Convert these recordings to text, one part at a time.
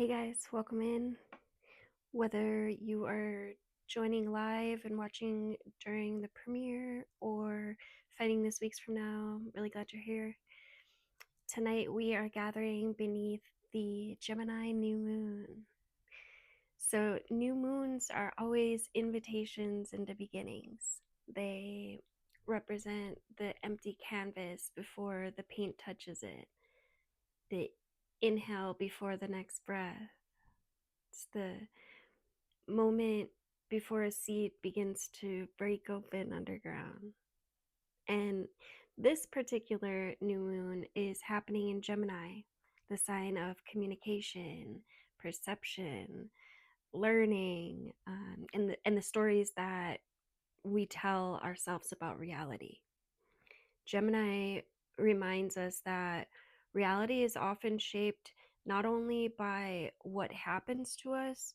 Hey guys, welcome in. Whether you are joining live and watching during the premiere or finding this weeks from now, I'm really glad you're here. Tonight we are gathering beneath the Gemini New Moon. So, new moons are always invitations into beginnings. They represent the empty canvas before the paint touches it, the inhale before the next breath. It's the moment before a seed begins to break open underground. And this particular new moon is happening in Gemini, the sign of communication, perception, learning, and the stories that we tell ourselves about reality. Gemini reminds us that reality is often shaped not only by what happens to us,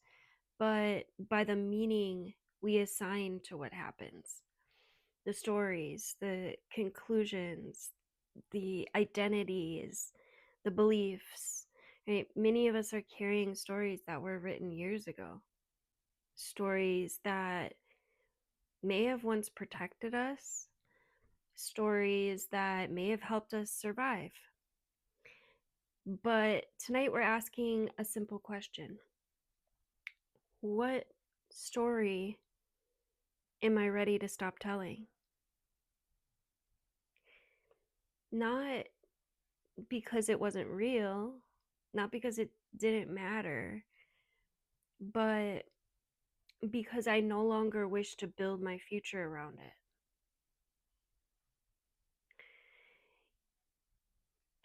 but by the meaning we assign to what happens. The stories, the conclusions, the identities, the beliefs. Right? Many of us are carrying stories that were written years ago, stories that may have once protected us, stories that may have helped us survive. But tonight we're asking a simple question: what story am I ready to stop telling? Not because it wasn't real, not because it didn't matter, but because I no longer wish to build my future around it.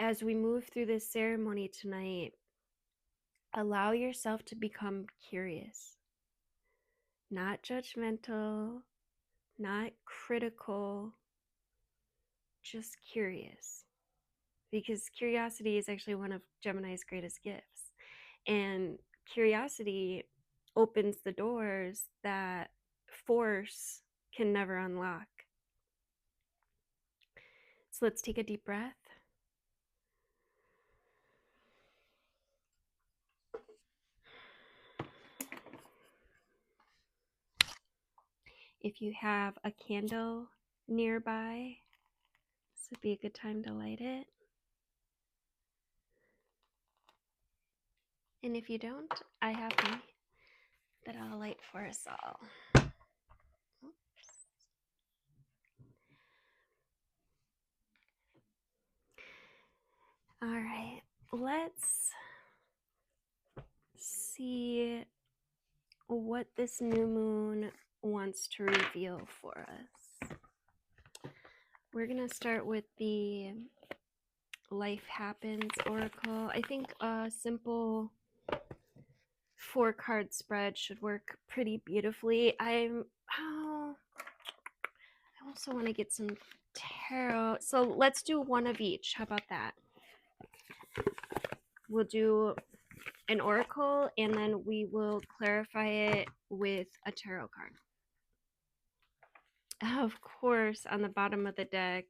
As we move through this ceremony tonight, allow yourself to become curious, not judgmental, not critical, just curious. Because curiosity is actually one of Gemini's greatest gifts. And curiosity opens the doors that force can never unlock. So let's take a deep breath. If you have a candle nearby, this would be a good time to light it. And if you don't, I have one that I'll light for us all. All right, let's see what this new moon wants to reveal for us. We're going to start with the Life Happens Oracle. I think a simple 4-card spread should work pretty beautifully. I also want to get some tarot. So let's do one of each. How about that? We'll do an oracle and then we will clarify it with a tarot card. Of course, on the bottom of the deck,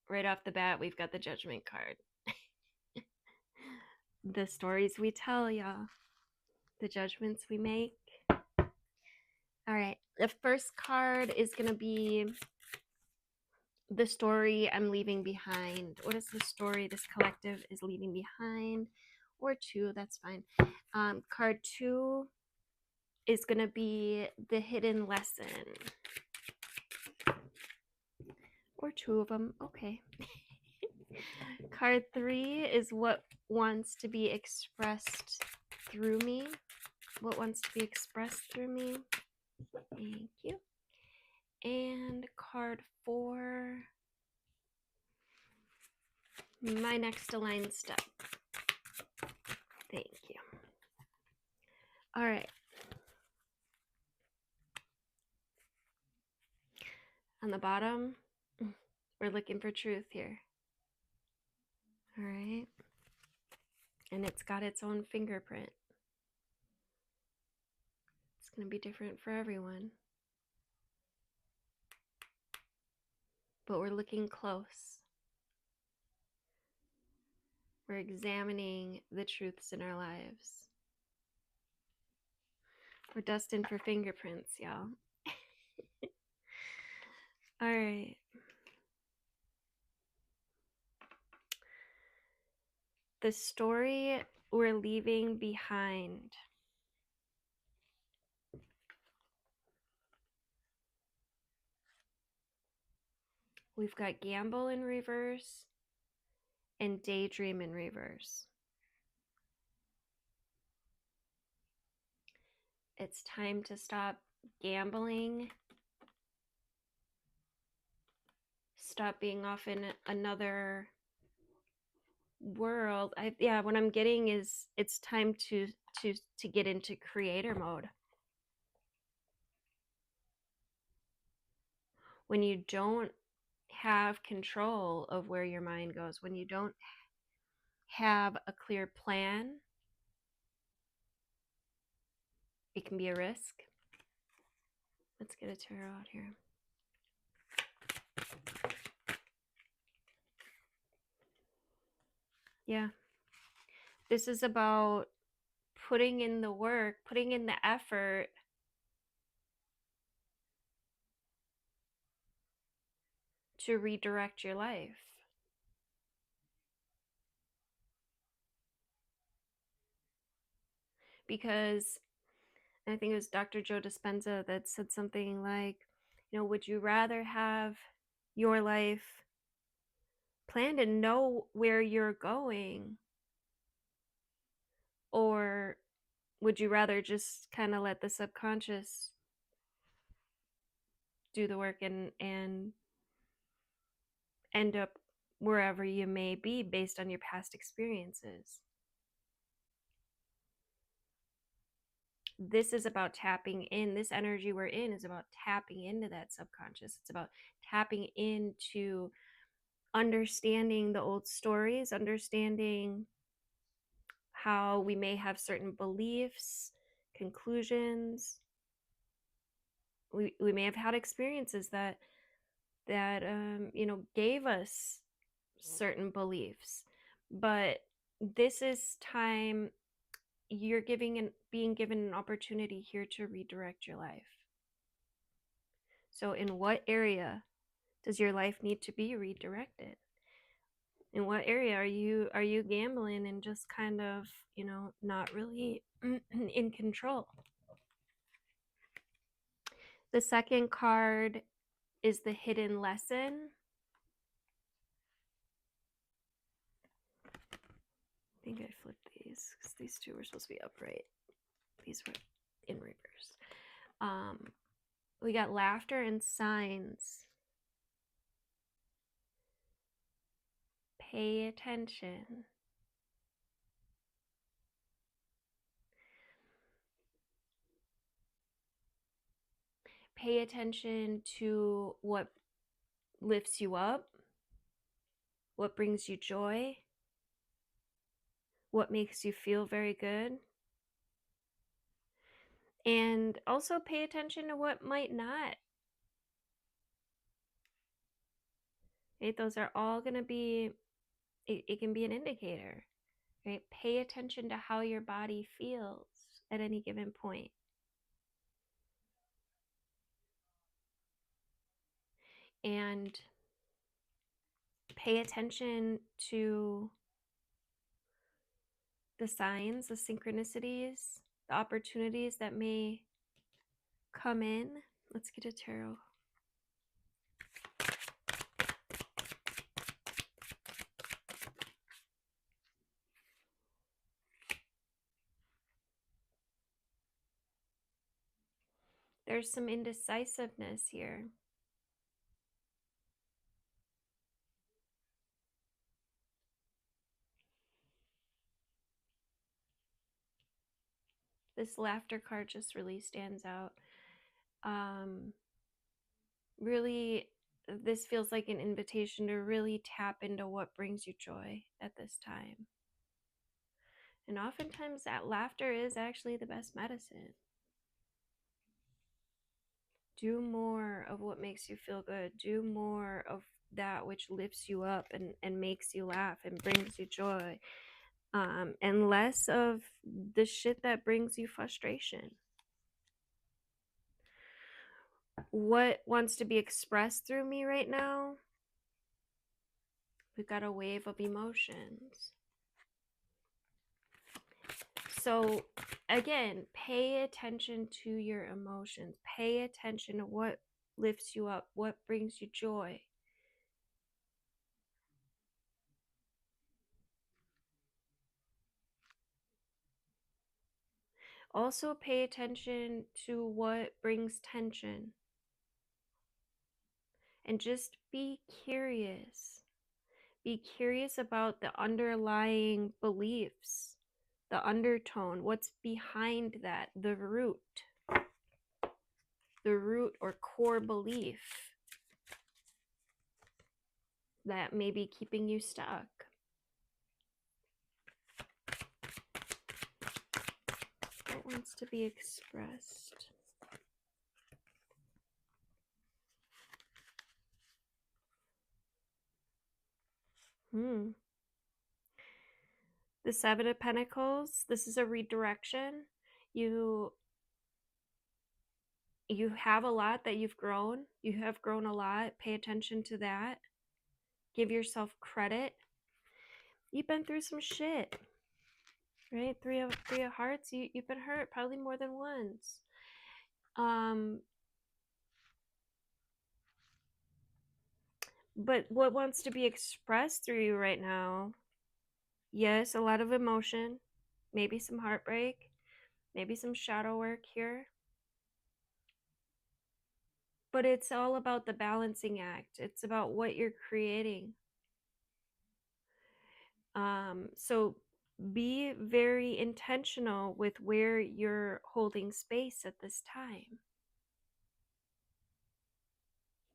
right off the bat, we've got the Judgment card. The stories we tell, y'all. The judgments we make. All right, the first card is going to be the story I'm leaving behind. What is the story this collective is leaving behind? Or two, that's fine. Card 2 is going to be the hidden lesson. Or 2 of them, okay. Card 3 is what wants to be expressed through me. What wants to be expressed through me. Thank you. And card 4, my next aligned step. Thank you. All right. On the bottom, we're looking for truth here. All right. And it's got its own fingerprint. It's going to be different for everyone. But we're looking close. We're examining the truths in our lives. We're dusting for fingerprints, y'all. All right. The story we're leaving behind. We've got gamble in reverse and daydream in reverse. It's time to stop gambling. Stop being off in another world. What I'm getting is it's time to get into creator mode. When you don't have control of where your mind goes, when you don't have a clear plan, it can be a risk. Let's get a tarot out here. Yeah. This is about putting in the work, putting in the effort to redirect your life. Because I think it was Dr. Joe Dispenza that said something like, would you rather have your life planned and know where you're going, or would you rather just kind of let the subconscious do the work and end up wherever you may be based on your past experiences? This is about tapping in. This energy we're in is about tapping into that subconscious. It's about tapping into understanding the old stories, understanding how we may have certain beliefs, conclusions. We may have had experiences that gave us certain beliefs, but this is time you're being given an opportunity here to redirect your life. So in what area does your life need to be redirected? In what area are you gambling and just kind of, not really in control? The second card is the hidden lesson. I think I flipped these because these two were supposed to be upright. These were in reverse. We got laughter and signs. Pay attention. Pay attention to what lifts you up, what brings you joy, what makes you feel very good. And also pay attention to what might not. Right? Those are all going to be, it can be an indicator. Right? Pay attention to how your body feels at any given point. And pay attention to the signs, the synchronicities, the opportunities that may come in. Let's get a tarot. There's some indecisiveness here. This laughter card just really stands out. Really, this feels like an invitation to really tap into what brings you joy at this time. And oftentimes that laughter is actually the best medicine. Do more of what makes you feel good. Do more of that which lifts you up and makes you laugh and brings you joy, and less of the shit that brings you frustration. What wants to be expressed through me right now? We've got a wave of emotions. So again, pay attention to your emotions. Pay attention to what lifts you up, what brings you joy. Also pay attention to what brings tension. And just be curious. Be curious about the underlying beliefs, the undertone, what's behind that, the root or core belief that may be keeping you stuck. What wants to be expressed? The Seven of Pentacles, this is a redirection. You have a lot that you've grown. You have grown a lot. Pay attention to that. Give yourself credit. You've been through some shit, right? Three of Hearts. You've been hurt probably more than once. But what wants to be expressed through you right now? Yes, a lot of emotion, maybe some heartbreak, maybe some shadow work here. But it's all about the balancing act. It's about what you're creating. So be very intentional with where you're holding space at this time.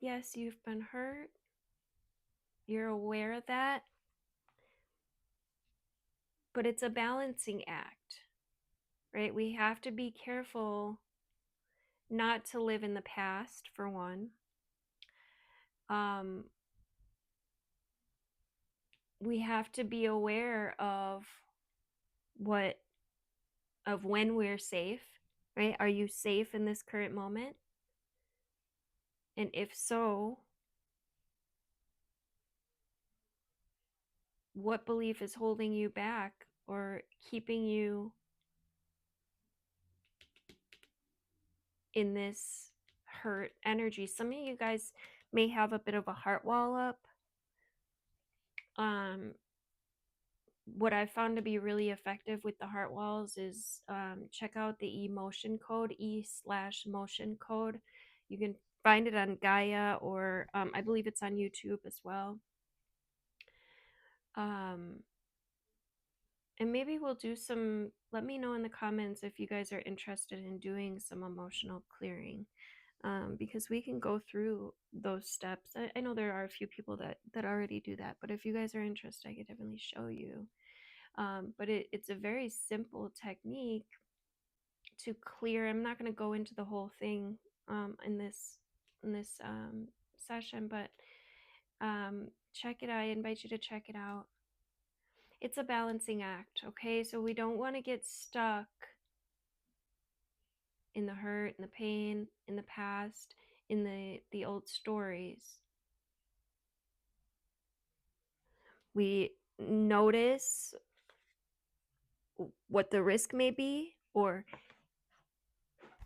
Yes, you've been hurt. You're aware of that. But it's a balancing act, right? We have to be careful not to live in the past, for one. We have to be aware of when we're safe, right? Are you safe in this current moment? And if so, what belief is holding you back or keeping you in this hurt energy? Some of you guys may have a bit of a heart wall up. What I found to be really effective with the heart walls is check out the emotion code, E/motion code. You can find it on Gaia, or I believe it's on YouTube as well. And maybe we'll do some, let me know in the comments if you guys are interested in doing some emotional clearing, because we can go through those steps. I know there are a few people that already do that, but if you guys are interested, I could definitely show you. But it's a very simple technique to clear. I'm not going to go into the whole thing in this session, but check it out. I invite you to check it out. It's a balancing act, okay? So we don't want to get stuck in the hurt, in the pain, in the past, in the old stories. We notice what the risk may be, or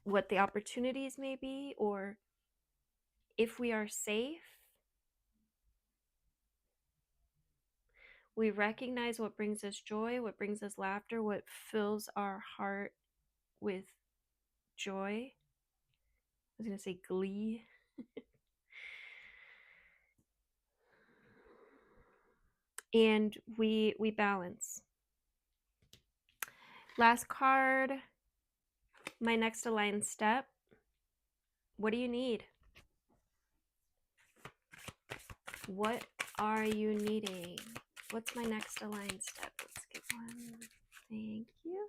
what the opportunities may be, or if we are safe. We recognize what brings us joy, what brings us laughter, what fills our heart with joy. I was going to say glee. And we balance. Last card, my next aligned step. What do you need? What are you needing? What's my next aligned step? Let's get one. Thank you.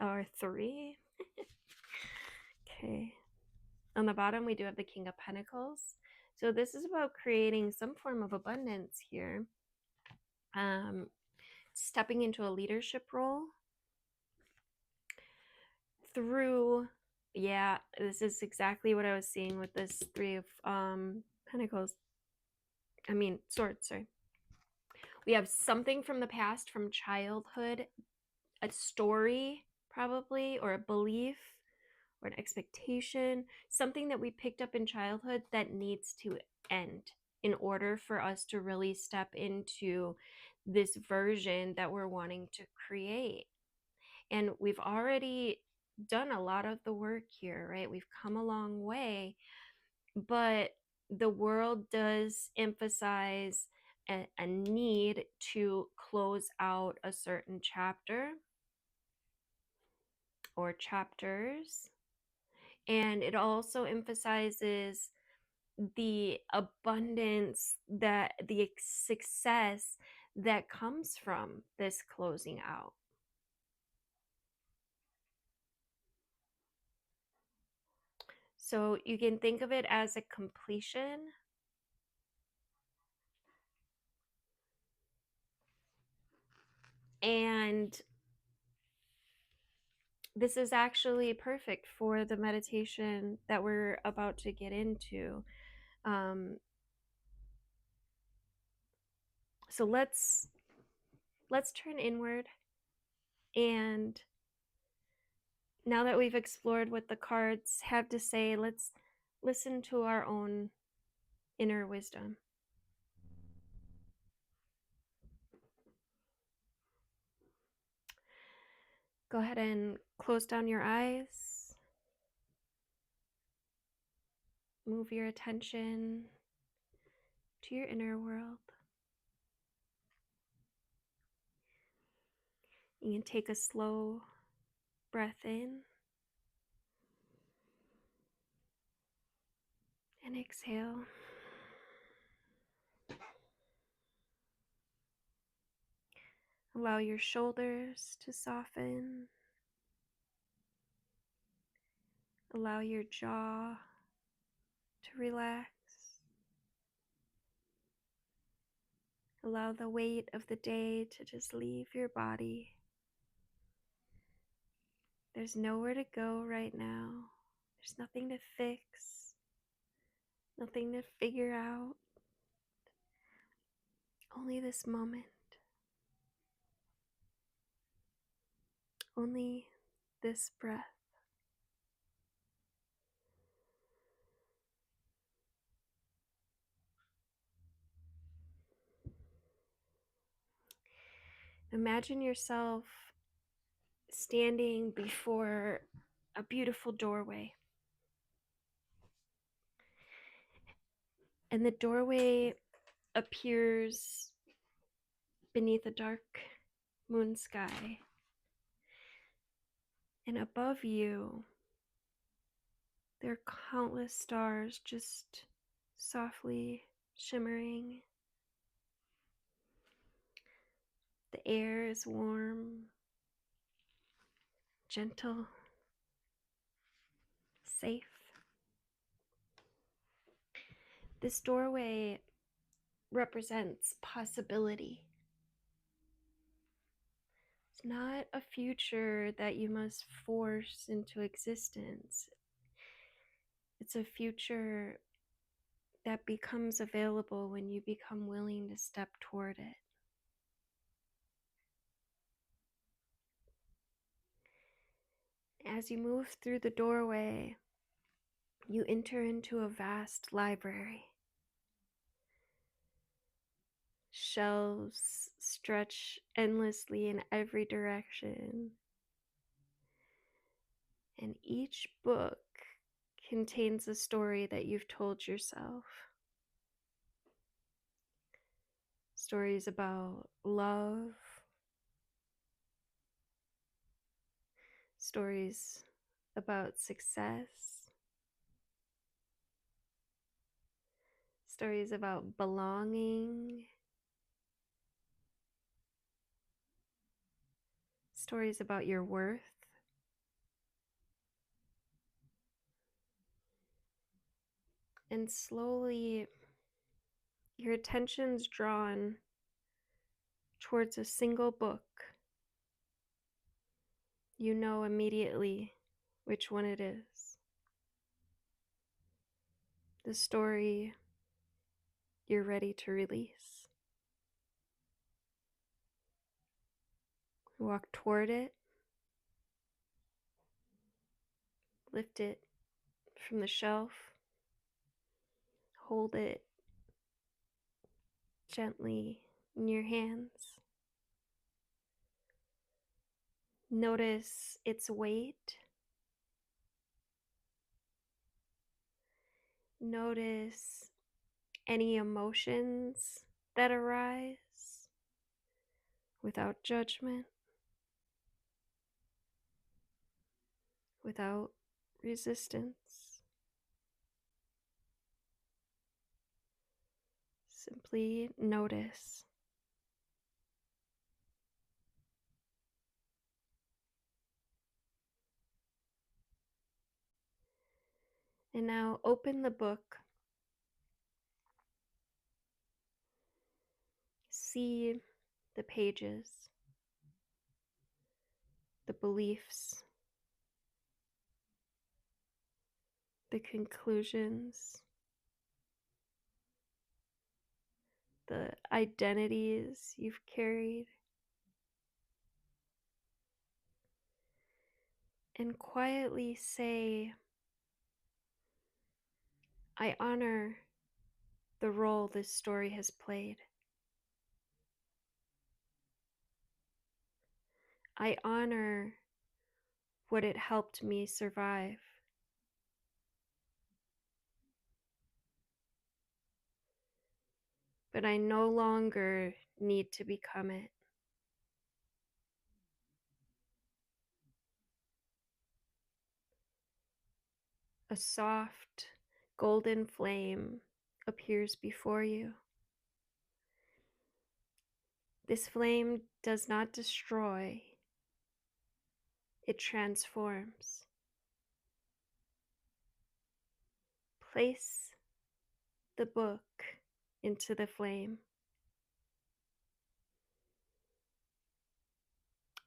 Or 3. Okay. On the bottom, we do have the King of Pentacles. So this is about creating some form of abundance here. Stepping into a leadership role through, yeah, this is exactly what I was seeing with this Three of Pentacles. I mean, Swords, sorry. We have something from the past, from childhood, a story probably, or a belief, or an expectation, something that we picked up in childhood that needs to end in order for us to really step into this version that we're wanting to create. And we've already done a lot of the work here, right? We've come a long way, but the world does emphasize a need to close out a certain chapter or chapters. And it also emphasizes the abundance, that the success that comes from this closing out. So you can think of it as a completion. And this is actually perfect for the meditation that we're about to get into. So let's turn inward, and now that we've explored what the cards have to say, let's listen to our own inner wisdom. Go ahead and close down your eyes. Move your attention to your inner world. You can take a slow breath in and exhale. Allow your shoulders to soften. Allow your jaw to relax. Allow the weight of the day to just leave your body. There's nowhere to go right now. There's nothing to fix, nothing to figure out. Only this moment. Only this breath. Imagine yourself standing before a beautiful doorway. And the doorway appears beneath a dark moon sky. And above you, there are countless stars just softly shimmering. The air is warm, gentle, safe. This doorway represents possibility. It's not a future that you must force into existence. It's a future that becomes available when you become willing to step toward it. As you move through the doorway, you enter into a vast library. Shelves stretch endlessly in every direction, and each book contains a story that you've told yourself. Stories about love, stories about success, stories about belonging, stories about your worth, And slowly, your attention's drawn towards a single book. You know immediately which one it is. The story you're ready to release. Walk toward it, lift it from the shelf, hold it gently in your hands. Notice its weight. Notice any emotions that arise without judgment, without resistance. Simply notice. And now open the book. See the pages, the beliefs, the conclusions, the identities you've carried. And quietly say, I honor the role this story has played. I honor what it helped me survive. But I no longer need to become it. A soft, golden flame appears before you. This flame does not destroy, it transforms. Place the book into the flame.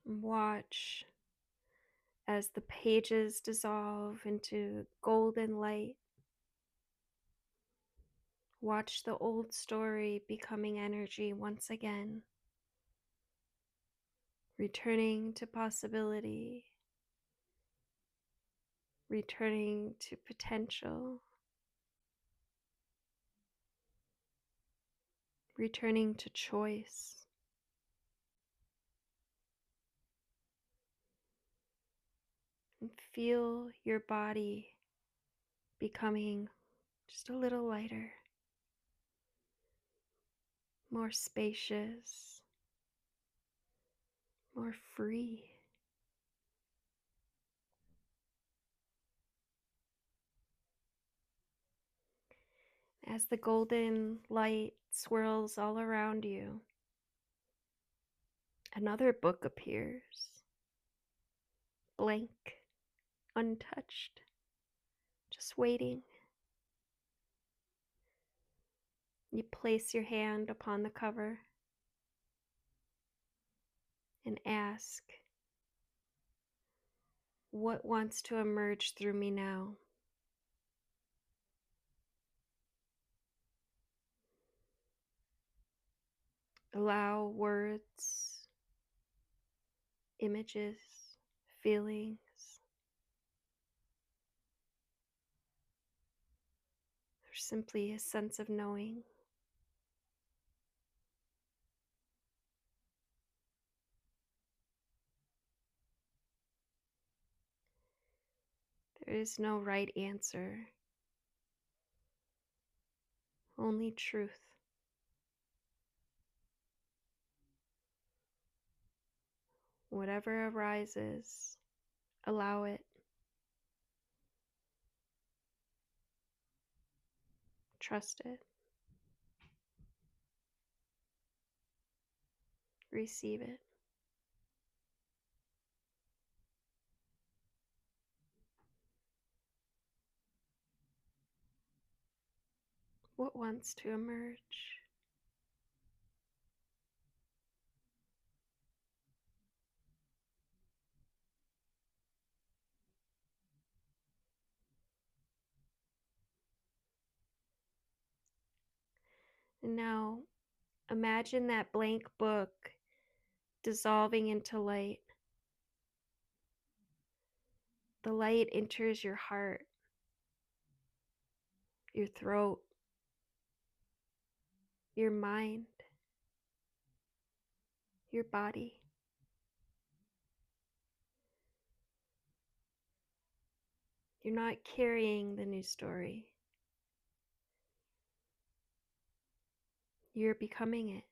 Watch as the pages dissolve into golden light. Watch the old story becoming energy once again, returning to possibility, returning to potential, returning to choice. And feel your body becoming just a little lighter, more spacious, more free. As the golden light swirls all around you, another book appears, blank, untouched, just waiting. You place your hand upon the cover and ask, what wants to emerge through me now? Allow words, images, feelings, or simply a sense of knowing. There is no right answer, only truth. Whatever arises, allow it. Trust it. Receive it. What wants to emerge? And now imagine that blank book dissolving into light. The light enters your heart, your throat, your mind, your body. You're not carrying the new story. You're becoming it.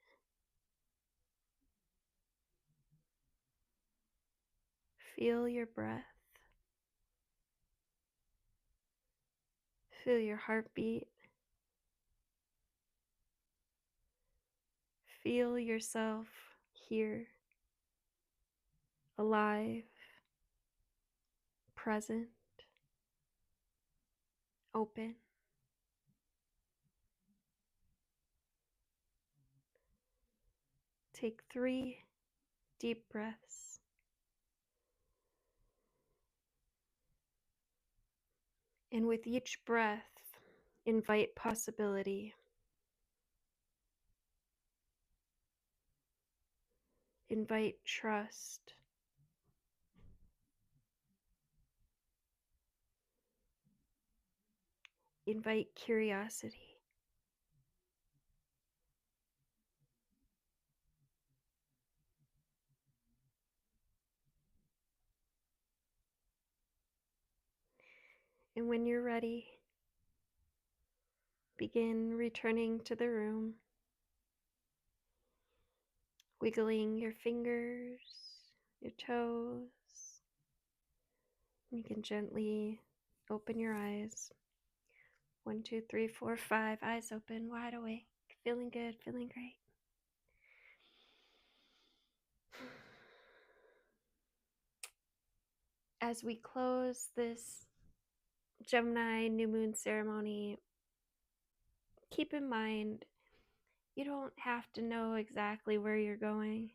Feel your breath. Feel your heartbeat. Feel yourself here, alive, present, open. Take 3 deep breaths. And with each breath, invite possibility. Invite trust. Invite curiosity. And when you're ready, begin returning to the room, wiggling your fingers, your toes. You can gently open your eyes. 1, 2, 3, 4, 5. Eyes open, wide awake. Feeling good, feeling great. As we close this Gemini New Moon ceremony, keep in mind you don't have to know exactly where you're going.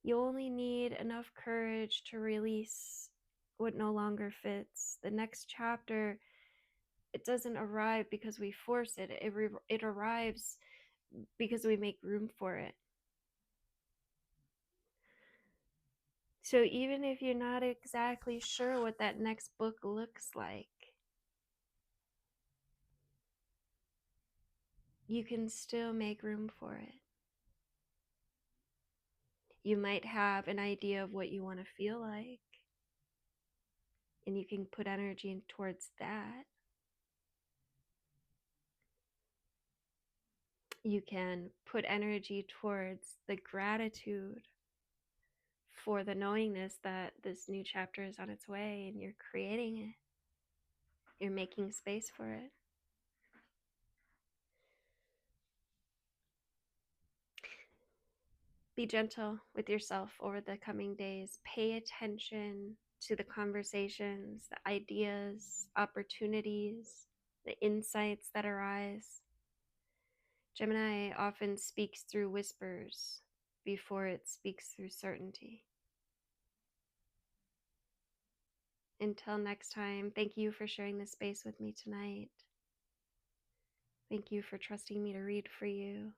You only need enough courage to release what no longer fits. The next chapter, it doesn't arrive because we force it. It arrives because we make room for it. So even if you're not exactly sure what that next book looks like, you can still make room for it. You might have an idea of what you want to feel like, and you can put energy towards that. You can put energy towards the gratitude for the knowingness that this new chapter is on its way and you're creating it. You're making space for it. Be gentle with yourself over the coming days. Pay attention to the conversations, the ideas, opportunities, the insights that arise. Gemini often speaks through whispers before it speaks through certainty. Until next time, thank you for sharing this space with me tonight. Thank you for trusting me to read for you.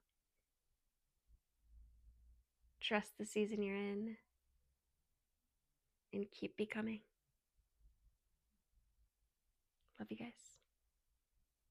Trust the season you're in and keep becoming. Love you guys.